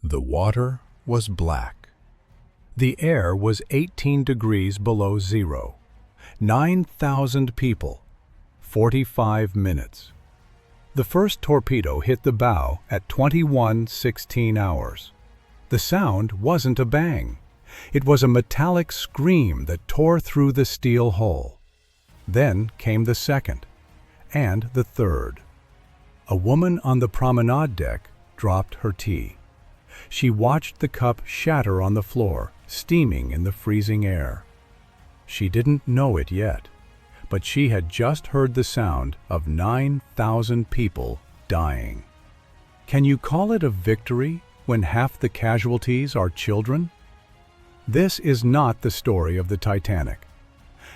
The water was black. The air was 18 degrees below zero. 9,000 people. 45 minutes. The first torpedo hit the bow at 21:16 hours. The sound wasn't a bang. It was a metallic scream that tore through the steel hull. Then came the second, and the third. A woman on the promenade deck dropped her tea. She watched the cup shatter on the floor, steaming in the freezing air. She didn't know it yet, but she had just heard the sound of 9,000 people dying. Can you call it a victory when half the casualties are children? This is not the story of the Titanic.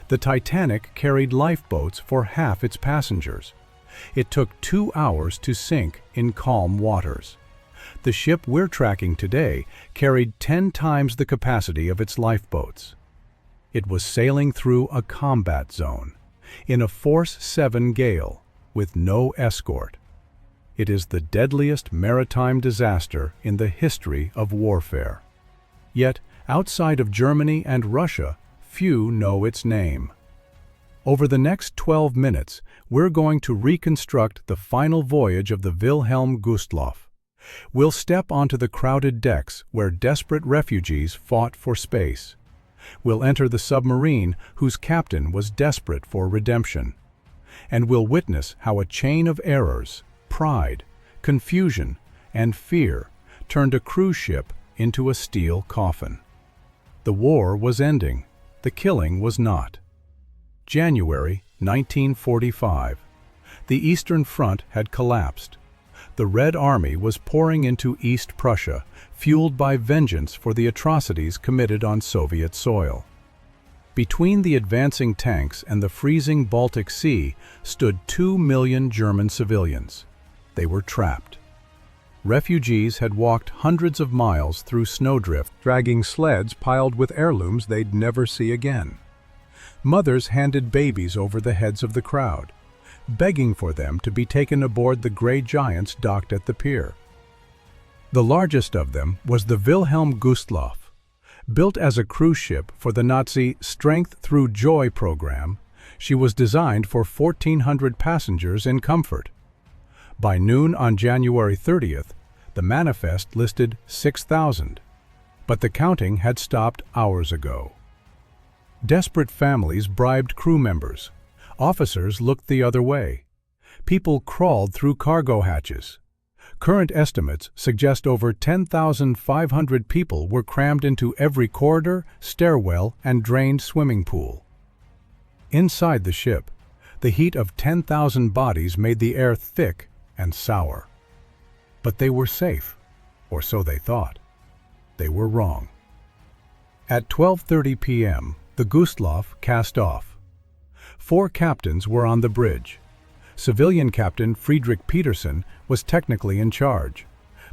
The Titanic carried lifeboats for half its passengers. It took 2 hours to sink in calm waters. The ship we're tracking today carried 10 times the capacity of its lifeboats. It was sailing through a combat zone, in a Force 7 gale, with no escort. It is the deadliest maritime disaster in the history of warfare. Yet, outside of Germany and Russia, few know its name. Over the next 12 minutes, we're going to reconstruct the final voyage of the Wilhelm Gustloff. We'll step onto the crowded decks where desperate refugees fought for space. We'll enter the submarine whose captain was desperate for redemption. And we'll witness how a chain of errors, pride, confusion, and fear turned a cruise ship into a steel coffin. The war was ending. The killing was not. January 1945. The Eastern Front had collapsed. The Red Army was pouring into East Prussia, fueled by vengeance for the atrocities committed on Soviet soil. Between the advancing tanks and the freezing Baltic Sea stood 2 million German civilians. They were trapped. Refugees had walked hundreds of miles through snowdrift, dragging sleds piled with heirlooms they'd never see again. Mothers handed babies over the heads of the crowd, begging for them to be taken aboard the gray giants docked at the pier. The largest of them was the Wilhelm Gustloff. Built as a cruise ship for the Nazi Strength Through Joy program, she was designed for 1,400 passengers in comfort. By noon on January 30th, the manifest listed 6,000, but the counting had stopped hours ago. Desperate families bribed crew members. Officers looked the other way. People crawled through cargo hatches. Current estimates suggest over 10,500 people were crammed into every corridor, stairwell, and drained swimming pool. Inside the ship, the heat of 10,000 bodies made the air thick and sour. But they were safe, or so they thought. They were wrong. At 12:30 p.m., the Gustloff cast off. 4 captains were on the bridge. Civilian Captain Friedrich Petersen was technically in charge,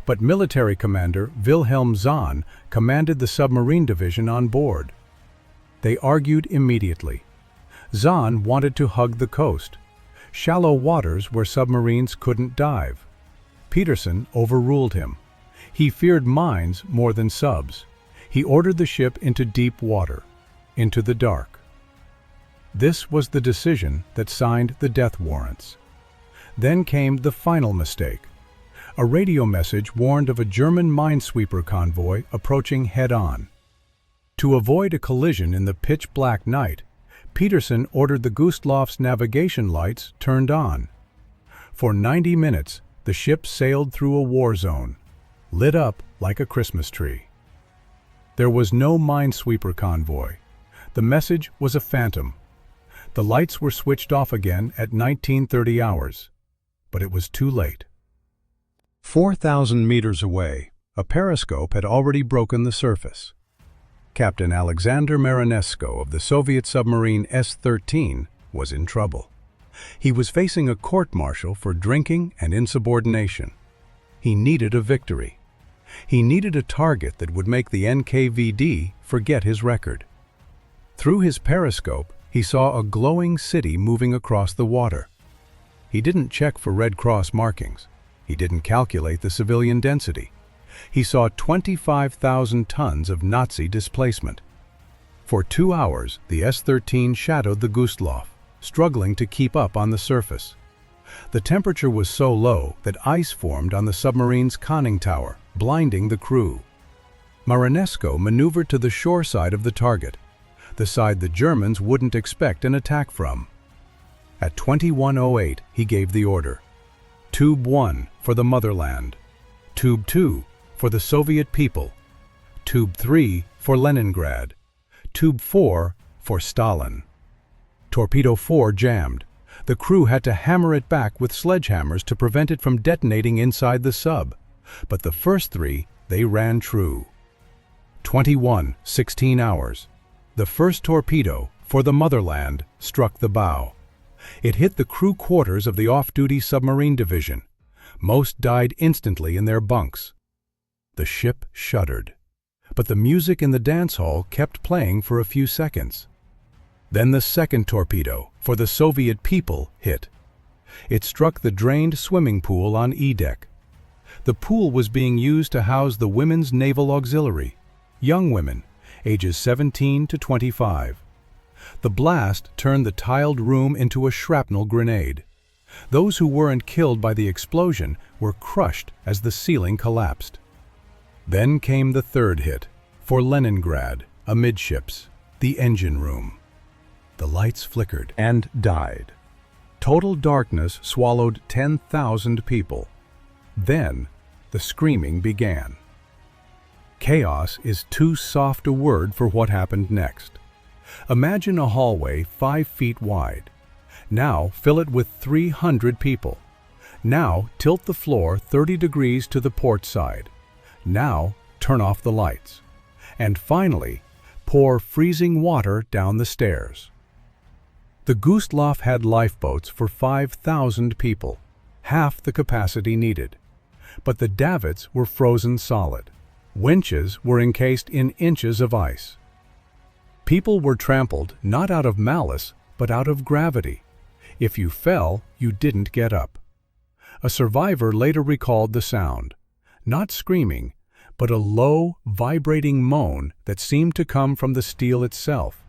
but military commander Wilhelm Zahn commanded the submarine division on board. They argued immediately. Zahn wanted to hug the coast, shallow waters where submarines couldn't dive. Petersen overruled him. He feared mines more than subs. He ordered the ship into deep water, into the dark. This was the decision that signed the death warrants. Then came the final mistake. A radio message warned of a German minesweeper convoy approaching head-on. To avoid a collision in the pitch-black night, Petersen ordered the Gustloff's navigation lights turned on. For 90 minutes, the ship sailed through a war zone, lit up like a Christmas tree. There was no minesweeper convoy. The message was a phantom. The lights were switched off again at 19:30 hours, but it was too late. 4,000 meters away, a periscope had already broken the surface. Captain Alexander Marinesko of the Soviet submarine S-13 was in trouble. He was facing a court-martial for drinking and insubordination. He needed a victory. He needed a target that would make the NKVD forget his record. Through his periscope, he saw a glowing city moving across the water. He didn't check for Red Cross markings. He didn't calculate the civilian density. He saw 25,000 tons of Nazi displacement. For 2 hours, the S-13 shadowed the Gustloff, struggling to keep up on the surface. The temperature was so low that ice formed on the submarine's conning tower, blinding the crew. Marinesko maneuvered to the shore side of the target, the side the Germans wouldn't expect an attack from. At 21:08, he gave the order. Tube 1 for the motherland, Tube 2 for the Soviet people, Tube 3 for Leningrad, Tube 4 for Stalin. Torpedo 4 jammed. The crew had to hammer it back with sledgehammers to prevent it from detonating inside the sub, but the first 3, they ran true. 21:16 hours. The first torpedo, for the motherland, struck the bow. It hit the crew quarters of the off-duty submarine division. Most died instantly in their bunks. The ship shuddered, but the music in the dance hall kept playing for a few seconds. Then the second torpedo, for the Soviet people, hit. It struck the drained swimming pool on E-deck. The pool was being used to house the Women's Naval Auxiliary, young women, ages 17 to 25. The blast turned the tiled room into a shrapnel grenade. Those who weren't killed by the explosion were crushed as the ceiling collapsed. Then came the third hit, for Leningrad, amidships, the engine room. The lights flickered and died. Total darkness swallowed 10,000 people. Then, the screaming began. Chaos is too soft a word for what happened next. Imagine a hallway 5 feet wide. Now fill it with 300 people. Now tilt the floor 30 degrees to the port side. Now turn off the lights. And finally, pour freezing water down the stairs. The Gustloff had lifeboats for 5,000 people, half the capacity needed. But the davits were frozen solid. Winches were encased in inches of ice. People were trampled not out of malice, but out of gravity. If you fell, you didn't get up. A survivor later recalled the sound, not screaming, but a low, vibrating moan that seemed to come from the steel itself.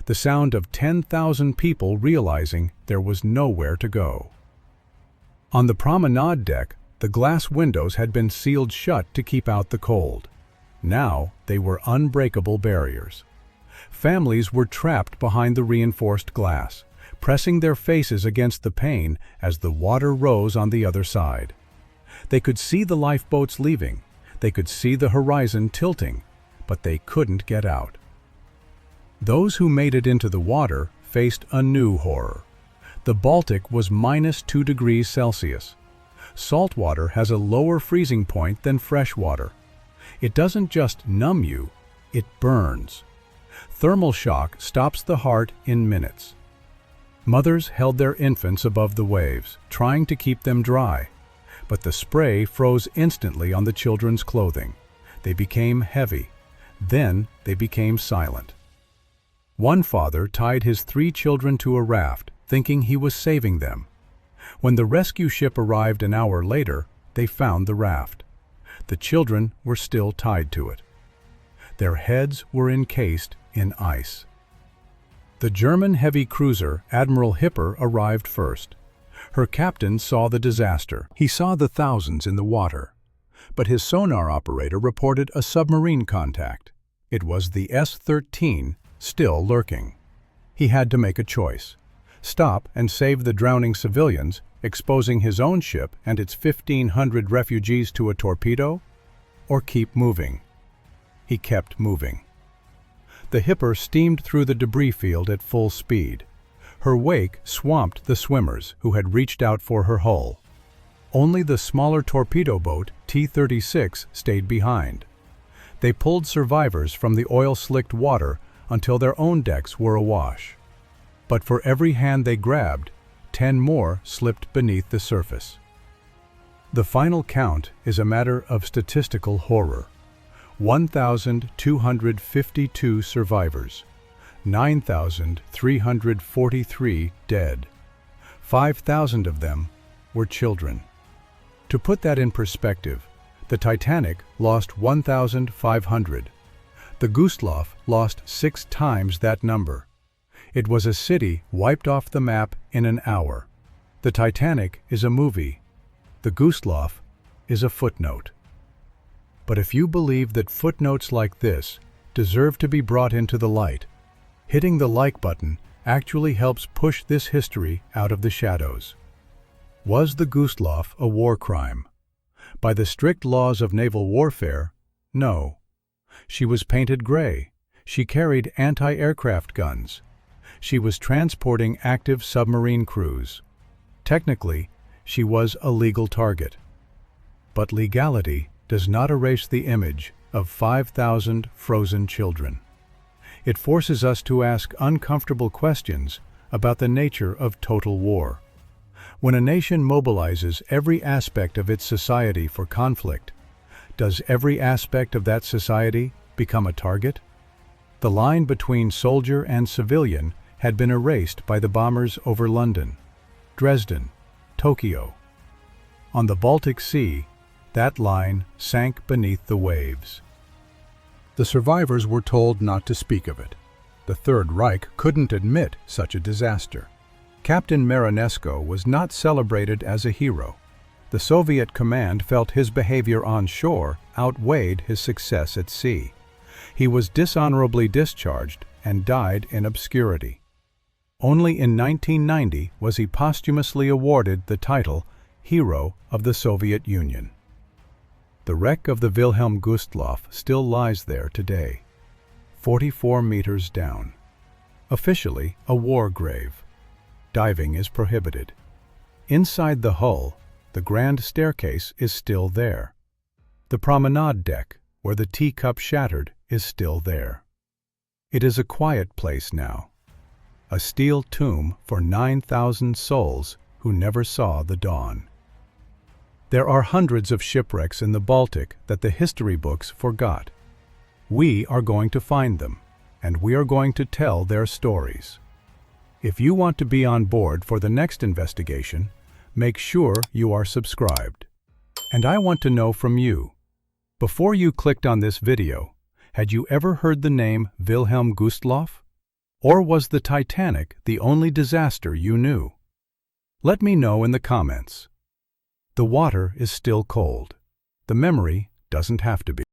The sound of 10,000 people realizing there was nowhere to go. On the promenade deck, the glass windows had been sealed shut to keep out the cold. Now they were unbreakable barriers. Families were trapped behind the reinforced glass, pressing their faces against the pane as the water rose on the other side. They could see the lifeboats leaving. They could see the horizon tilting, but they couldn't get out. Those who made it into the water faced a new horror. The Baltic was -2 degrees Celsius. Salt water has a lower freezing point than fresh water. It doesn't just numb you, it burns. Thermal shock stops the heart in minutes. Mothers held their infants above the waves, trying to keep them dry, but the spray froze instantly on the children's clothing. They became heavy. Then they became silent. One father tied his 3 children to a raft, thinking he was saving them. When the rescue ship arrived an hour later, they found the raft. The children were still tied to it. Their heads were encased in ice. The German heavy cruiser Admiral Hipper arrived first. Her captain saw the disaster. He saw the thousands in the water. But his sonar operator reported a submarine contact. It was the S-13, still lurking. He had to make a choice. Stop and save the drowning civilians, exposing his own ship and its 1,500 refugees to a torpedo, or keep moving. He kept moving. The Hipper steamed through the debris field at full speed. Her wake swamped the swimmers who had reached out for her hull. Only the smaller torpedo boat, T-36, stayed behind. They pulled survivors from the oil-slicked water until their own decks were awash. But for every hand they grabbed, 10 more slipped beneath the surface. The final count is a matter of statistical horror. 1,252 survivors, 9,343 dead. 5,000 of them were children. To put that in perspective, The Titanic lost 1,500. The Gustloff lost 6 times that number. It was a city wiped off the map in an hour. The Titanic is a movie. The Gustloff is a footnote. But if you believe that footnotes like this deserve to be brought into the light, hitting the like button actually helps push this history out of the shadows. Was the Gustloff a war crime? By the strict laws of naval warfare, no. She was painted gray. She carried anti-aircraft guns. She was transporting active submarine crews. Technically, she was a legal target. But legality does not erase the image of 5,000 frozen children. It forces us to ask uncomfortable questions about the nature of total war. When a nation mobilizes every aspect of its society for conflict, does every aspect of that society become a target? The line between soldier and civilian had been erased by the bombers over London, Dresden, Tokyo. On the Baltic Sea, that line sank beneath the waves. The survivors were told not to speak of it. The Third Reich couldn't admit such a disaster. Captain Marinesko was not celebrated as a hero. The Soviet command felt his behavior on shore outweighed his success at sea. He was dishonorably discharged and died in obscurity. Only in 1990 was he posthumously awarded the title Hero of the Soviet Union. The wreck of the Wilhelm Gustloff still lies there today, 44 meters down. Officially a war grave. Diving is prohibited. Inside the hull, the grand staircase is still there. The promenade deck, where the teacup shattered, is still there. It is a quiet place now, a steel tomb for 9,000 souls who never saw the dawn. There are hundreds of shipwrecks in the Baltic that the history books forgot. We are going to find them, and we are going to tell their stories. If you want to be on board for the next investigation, make sure you are subscribed. And I want to know from you, before you clicked on this video, had you ever heard the name Wilhelm Gustloff? Or was the Titanic the only disaster you knew? Let me know in the comments. The water is still cold. The memory doesn't have to be.